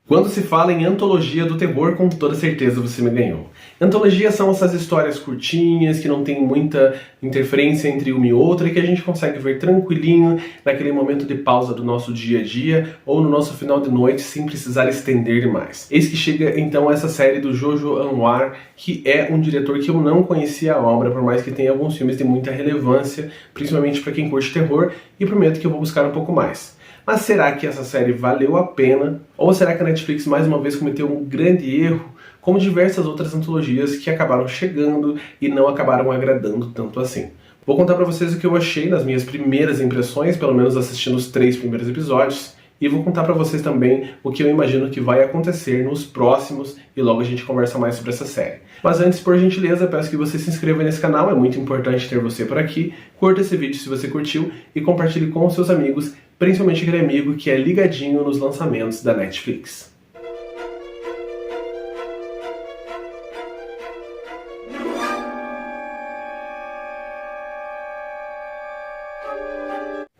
Quando se fala em antologia do terror, com toda certeza você me ganhou. Antologias são essas histórias curtinhas, que não tem muita interferência entre uma e outra, e que a gente consegue ver tranquilinho, naquele momento de pausa do nosso dia a dia, ou no nosso final de noite, sem precisar estender demais. Eis que chega então essa série do Jojo Anwar, que é um diretor que eu não conhecia a obra, por mais que tenha alguns filmes de muita relevância, principalmente para quem curte terror, e prometo que eu vou buscar um pouco mais. Mas será que essa série valeu a pena? Ou será que a Netflix mais uma vez cometeu um grande erro, como diversas outras antologias que acabaram chegando e não acabaram agradando tanto assim? Vou contar pra vocês o que eu achei nas minhas primeiras impressões, pelo menos assistindo os 3 primeiros episódios, e vou contar pra vocês também o que eu imagino que vai acontecer nos próximos, e logo a gente conversa mais sobre essa série. Mas antes, por gentileza, peço que você se inscreva nesse canal, é muito importante ter você por aqui, curta esse vídeo se você curtiu e compartilhe com os seus amigos, principalmente aquele amigo que é ligadinho nos lançamentos da Netflix.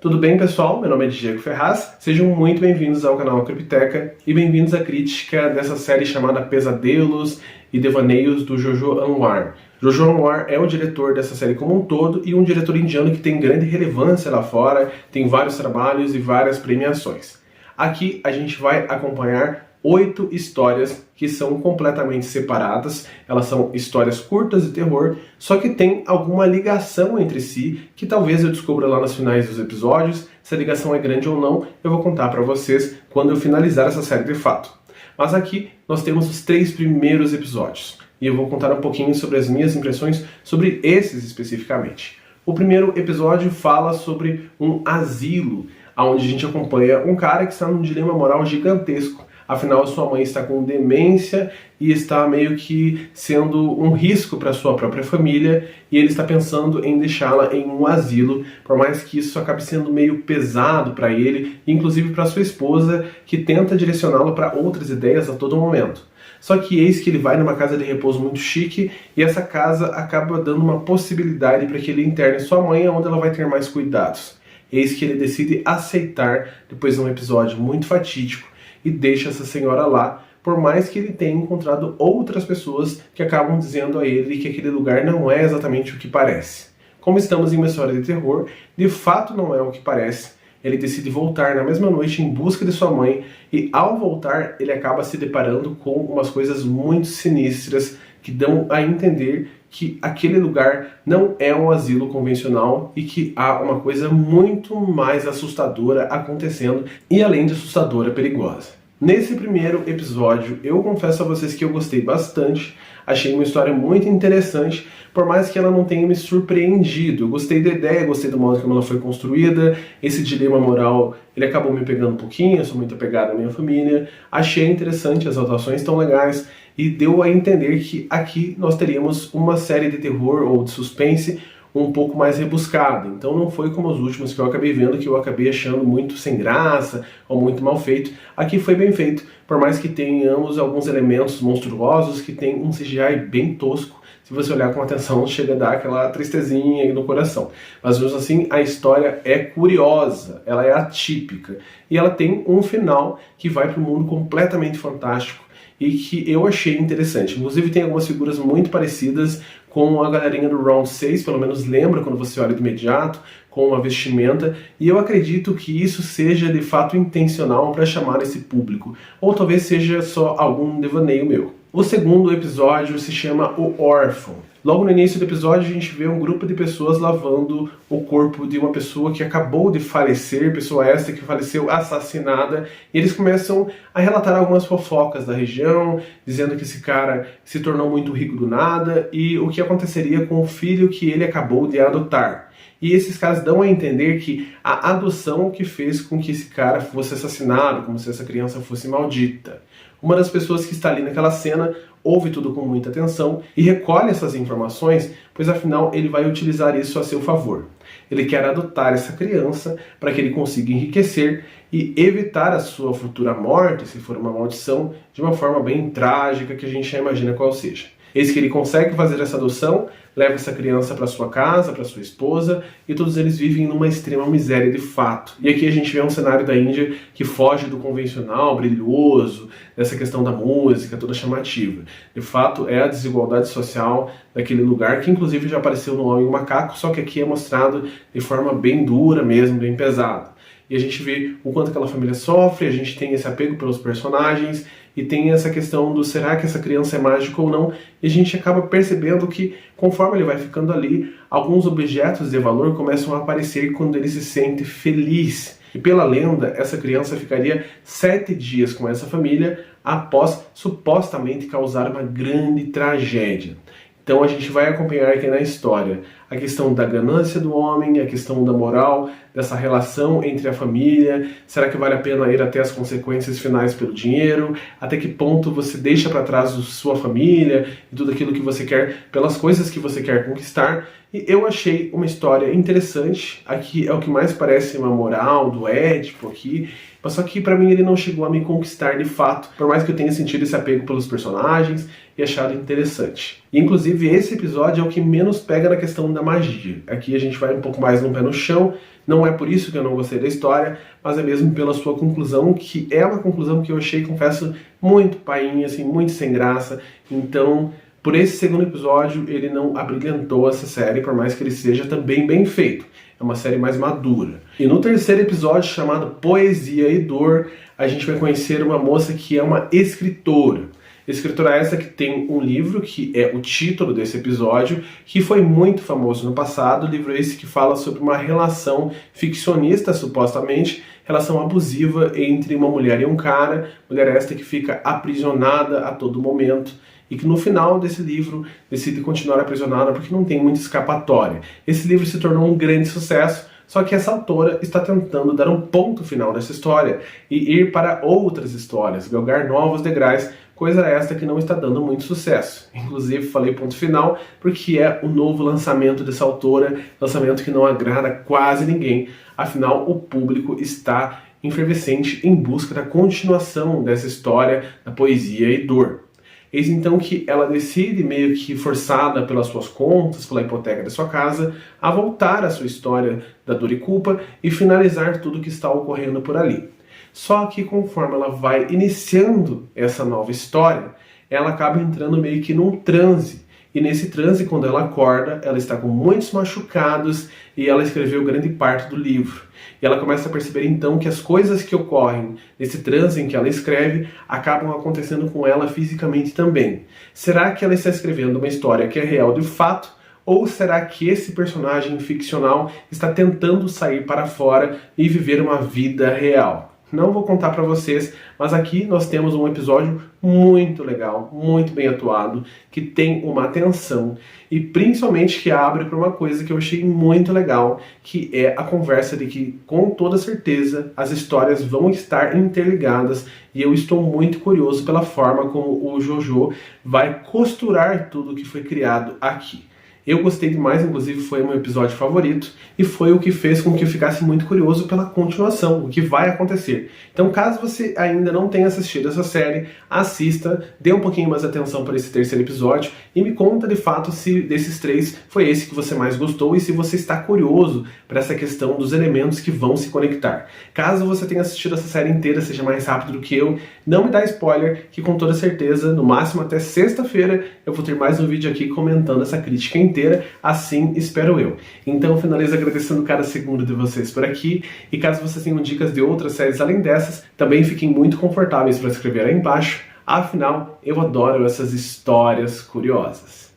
Tudo bem, pessoal? Meu nome é Diego Ferraz, sejam muito bem-vindos ao canal Cripteca e bem-vindos à crítica dessa série chamada Pesadelos e Devaneios do Jojo Anwar. Jojo Anwar é o diretor dessa série como um todo e um diretor indiano que tem grande relevância lá fora, tem vários trabalhos e várias premiações. Aqui a gente vai acompanhar 8 histórias que são completamente separadas, elas são histórias curtas de terror, só que tem alguma ligação entre si, que talvez eu descubra lá nos finais dos episódios. Se a ligação é grande ou não, eu vou contar pra vocês quando eu finalizar essa série de fato. Mas aqui nós temos os 3 primeiros episódios, e eu vou contar um pouquinho sobre as minhas impressões sobre esses especificamente. O primeiro episódio fala sobre um asilo, onde a gente acompanha um cara que está num dilema moral gigantesco. Afinal, sua mãe está com demência e está meio que sendo um risco para sua própria família, e ele está pensando em deixá-la em um asilo, por mais que isso acabe sendo meio pesado para ele, inclusive para sua esposa, que tenta direcioná-lo para outras ideias a todo momento. Só que eis que ele vai numa casa de repouso muito chique, e essa casa acaba dando uma possibilidade para que ele interne sua mãe, onde ela vai ter mais cuidados. Eis que ele decide aceitar, depois de um episódio muito fatídico, e deixa essa senhora lá, por mais que ele tenha encontrado outras pessoas que acabam dizendo a ele que aquele lugar não é exatamente o que parece. Como estamos em uma história de terror, de fato não é o que parece. Ele decide voltar na mesma noite em busca de sua mãe, e ao voltar ele acaba se deparando com umas coisas muito sinistras que dão a entender que aquele lugar não é um asilo convencional e que há uma coisa muito mais assustadora acontecendo, e além de assustadora, perigosa. Nesse primeiro episódio, eu confesso a vocês que eu gostei bastante, achei uma história muito interessante, por mais que ela não tenha me surpreendido. Eu gostei da ideia, gostei do modo como ela foi construída, esse dilema moral, ele acabou me pegando um pouquinho, eu sou muito apegado à minha família, achei interessante, as atuações estão legais, e deu a entender que aqui nós teríamos uma série de terror ou de suspense um pouco mais rebuscada. Então não foi como os últimos que eu acabei vendo, que eu acabei achando muito sem graça ou muito mal feito. Aqui foi bem feito, por mais que tenhamos alguns elementos monstruosos, que tem um CGI bem tosco. Se você olhar com atenção, chega a dar aquela tristezinha aí no coração. Mas mesmo assim, a história é curiosa, ela é atípica. E ela tem um final que vai para um mundo completamente fantástico e que eu achei interessante. Inclusive tem algumas figuras muito parecidas com a galerinha do Round 6, pelo menos lembra quando você olha de imediato, com uma vestimenta, e eu acredito que isso seja de fato intencional para chamar esse público, ou talvez seja só algum devaneio meu. O segundo episódio se chama O Órfão. Logo no início do episódio a gente vê um grupo de pessoas lavando o corpo de uma pessoa que acabou de falecer, pessoa esta que faleceu assassinada, e eles começam a relatar algumas fofocas da região, dizendo que esse cara se tornou muito rico do nada, e o que aconteceria com o filho que ele acabou de adotar. E esses caras dão a entender que a adoção que fez com que esse cara fosse assassinado, como se essa criança fosse maldita. Uma das pessoas que está ali naquela cena ouve tudo com muita atenção e recolhe essas informações, pois afinal ele vai utilizar isso a seu favor. Ele quer adotar essa criança para que ele consiga enriquecer e evitar a sua futura morte, se for uma maldição, de uma forma bem trágica que a gente já imagina qual seja. Eis que ele consegue fazer essa adoção, leva essa criança para sua casa, para sua esposa, e todos eles vivem numa extrema miséria de fato. E aqui a gente vê um cenário da Índia que foge do convencional, brilhoso, dessa questão da música, toda chamativa. De fato, é a desigualdade social daquele lugar, que inclusive já apareceu no Homem e o Macaco, só que aqui é mostrado de forma bem dura mesmo, bem pesada. E a gente vê o quanto aquela família sofre, a gente tem esse apego pelos personagens, e tem essa questão do será que essa criança é mágica ou não, e a gente acaba percebendo que, conforme ele vai ficando ali, alguns objetos de valor começam a aparecer quando ele se sente feliz. E pela lenda, essa criança ficaria 7 dias com essa família após supostamente causar uma grande tragédia. Então a gente vai acompanhar aqui na história a questão da ganância do homem, a questão da moral, dessa relação entre a família, será que vale a pena ir até as consequências finais pelo dinheiro, até que ponto você deixa para trás sua família e tudo aquilo que você quer pelas coisas que você quer conquistar. E eu achei uma história interessante, aqui é o que mais parece uma moral do Édipo aqui, mas só que para mim ele não chegou a me conquistar de fato, por mais que eu tenha sentido esse apego pelos personagens e achado interessante. E inclusive esse episódio é o que menos pega na questão da magia. Aqui a gente vai um pouco mais no pé no chão, não é por isso que eu não gostei da história, mas é mesmo pela sua conclusão, que é uma conclusão que eu achei, confesso, muito painha, assim, muito sem graça. Então, por esse segundo episódio, ele não abrilhantou essa série, por mais que ele seja também bem feito. É uma série mais madura. E no terceiro episódio, chamado Poesia e Dor, a gente vai conhecer uma moça que é uma escritora. Escritora essa que tem um livro, que é o título desse episódio, que foi muito famoso no passado, livro esse que fala sobre uma relação ficcionista, supostamente, relação abusiva entre uma mulher e um cara, mulher esta que fica aprisionada a todo momento, e que no final desse livro decide continuar aprisionada porque não tem muita escapatória. Esse livro se tornou um grande sucesso, só que essa autora está tentando dar um ponto final nessa história e ir para outras histórias, galgar novos degraus, coisa esta que não está dando muito sucesso. Inclusive falei ponto final porque é o novo lançamento dessa autora, lançamento que não agrada quase ninguém, afinal o público está efervescente em busca da continuação dessa história da Poesia e Dor. Eis então que ela decide, meio que forçada pelas suas contas, pela hipoteca da sua casa, a voltar à sua história da dor e culpa e finalizar tudo que está ocorrendo por ali. Só que conforme ela vai iniciando essa nova história, ela acaba entrando meio que num transe. E nesse transe, quando ela acorda, ela está com muitos machucados e ela escreveu grande parte do livro. E ela começa a perceber então que as coisas que ocorrem nesse transe em que ela escreve acabam acontecendo com ela fisicamente também. Será que ela está escrevendo uma história que é real de fato? Ou será que esse personagem ficcional está tentando sair para fora e viver uma vida real? Não vou contar para vocês, mas aqui nós temos um episódio muito legal, muito bem atuado, que tem uma atenção e principalmente que abre para uma coisa que eu achei muito legal, que é a conversa de que, com toda certeza, as histórias vão estar interligadas e eu estou muito curioso pela forma como o Jojo vai costurar tudo que foi criado aqui. Eu gostei demais, inclusive foi o meu episódio favorito, e foi o que fez com que eu ficasse muito curioso pela continuação, o que vai acontecer. Então, caso você ainda não tenha assistido essa série, assista, dê um pouquinho mais atenção para esse terceiro episódio, e me conta de fato se desses 3 foi esse que você mais gostou, e se você está curioso para essa questão dos elementos que vão se conectar. Caso você tenha assistido essa série inteira, seja mais rápido do que eu, não me dá spoiler, que com toda certeza, no máximo até sexta-feira, eu vou ter mais um vídeo aqui comentando essa crítica inteira, assim espero eu. Então finalizo agradecendo cada segundo de vocês por aqui, e caso vocês tenham dicas de outras séries além dessas, também fiquem muito confortáveis para escrever aí embaixo, afinal eu adoro essas histórias curiosas.